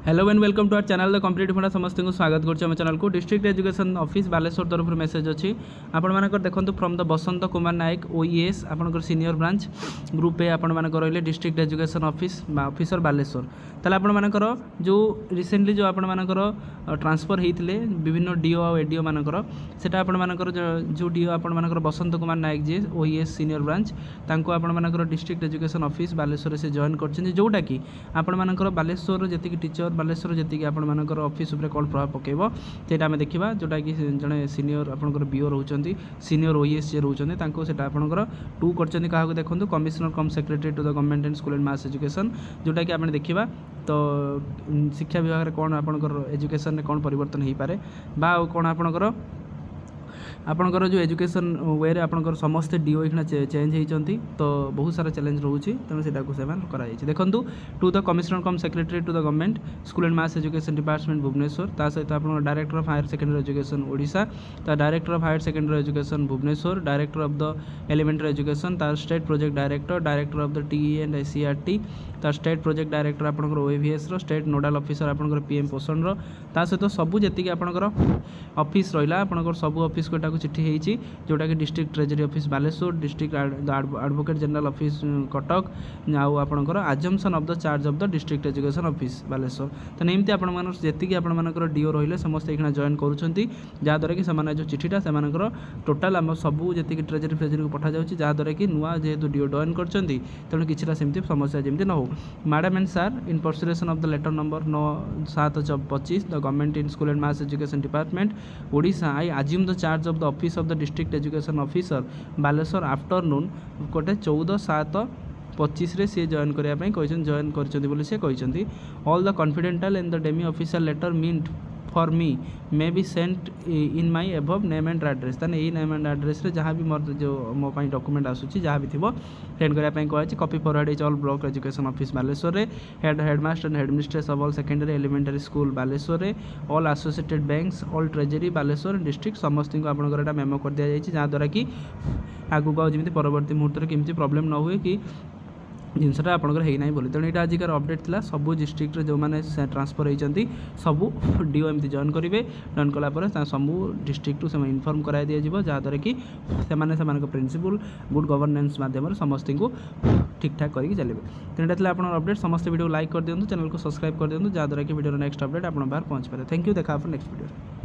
Hello and welcome to our channel the competitive funda समस्त को स्वागत करछे चैनल को डिस्ट्रिक्ट एजुकेशन ऑफिस बालेश्वर तरफ मेसेज अच्छी आपण मानकर देखंतु from the Basant Kumar Nayak OES आपनकर सीनियर ब्रांच ग्रुप ए आपण मानकर रहिले district education office officer Baleswar ताले आपण मानकर जो रिसेंटली जो आपण मानकर ट्रांसफर हेतिले विभिन्न डीओ और एडीओ मानकर सेटा आपण मानकर जो डीओ आपण मानकर बसंत कुमार नायक जे ओईएस सीनियर ब्रांच तांको आपण मानकर डिस्ट्रिक्ट एजुकेशन ऑफिस बालेश्वर से जॉइन करछन जोटा कि आपण मानकर बालेश्वर जति टीचर बालेश्वर जी आपर ऑफिस उपर कौन प्रभाव पकेब सेटा आम देखा जोटा कि जड़े सीनियर आपंकर बीओ रोचे सीनियर ओईएस जे रोचे आपंकर टू कर देखो commissioner cum secretary to the government and school and mass education जोटा कि आप देखा तो शिक्षा विभाग में कौन आपंकर एजुकेशन में कौन परिवर्तन हो पारे बा कौन आपंकर आपणकर जो एजुकेशन वे आपंकर समस्ते डीओ इखना चेंज होती तो बहुत सारा चैलेंज रोचे तेणु से देखो to the commissioner cum secretary to the government school and mass education department Bhubaneswar ता सहित आप director of higher secondary education Odisha ता director of higher secondary education Bhubaneswar director of the elementary education ता state project director of the TE and SCERT ता state project director आपंकर OAVS रो state nodal officer आपंकर PM Poshan रो ता सहित सबू जी आपंकर ऑफिस रहा आपंकर सबू ऑफिस को चिठी होती जोटा कि district treasury office Baleswar district advocate general office Cuttack आउ आपंकर assumption of the charge of the district education office Baleswar तो एमती आपंकर आपर डीओ रही समस्त ये जॉइन करूँद्वारा कि जो चिठीटा से टोटाल आम सबू जी ट्रेजरी फ्रेजरी को पठा जाऊँगी जहाँद्वारा कि नुआ जेहेतु डीओ जॉइन कर तेणु किसी सेमती समस्या जमी न हो madam and sir in pursuance of the letter number 9/7/25 the government in school and mass education department Odisha I assume the charge of the office of the district education officer Baleswar afternoon गोटे 14/7/25 रे सी जॉइन करने join कर all the confidential and the demi official letter meant for me may be sent in my एभव name and address ताने यही name and address रे जहाँ भी मोर जो मो डॉक्यूमेंट आसूची जहाँ भी थी सेंड करने कही copy forward is all block education office Baleswar रे headmaster and headmistress of all secondary elementary school Baleswar रे all associated banks all treasury Baleswar district समस्त को आपंकर मेमो कर दि जाए जहाँद्वारा कि आगू आमती परवर्ती मुहूर्त में किमती प्रोब्लेम न हुए कि जिनसा आपंकर होना बोली तेणु यहाँ आजिकार अपडेट था सबू डिस्ट्रिक्ट जो मैंने ट्रांसफर होती सबू डीओ एमती जॉइन करेंगे जॉइन कलापर सबू डिस्ट्रिक्ट से इनफर्म करा दिज्व जहाँद्वारा कि से प्रिंसिपल गुड गवर्नेंस माध्यम समस्त को ठीक ठाक करके चलिए तेणु यहाँ आप अपडेट समस्त वीडियो लाइक कर दिखाँ चैनल को सब्सक्राइब कर दिखाँ जहाँद्वारा कि वीडियो नेक्स्ट अपडेट आप बाहर पहुँच पाए थैंक यू देखा नेक्स्ट वीडियो।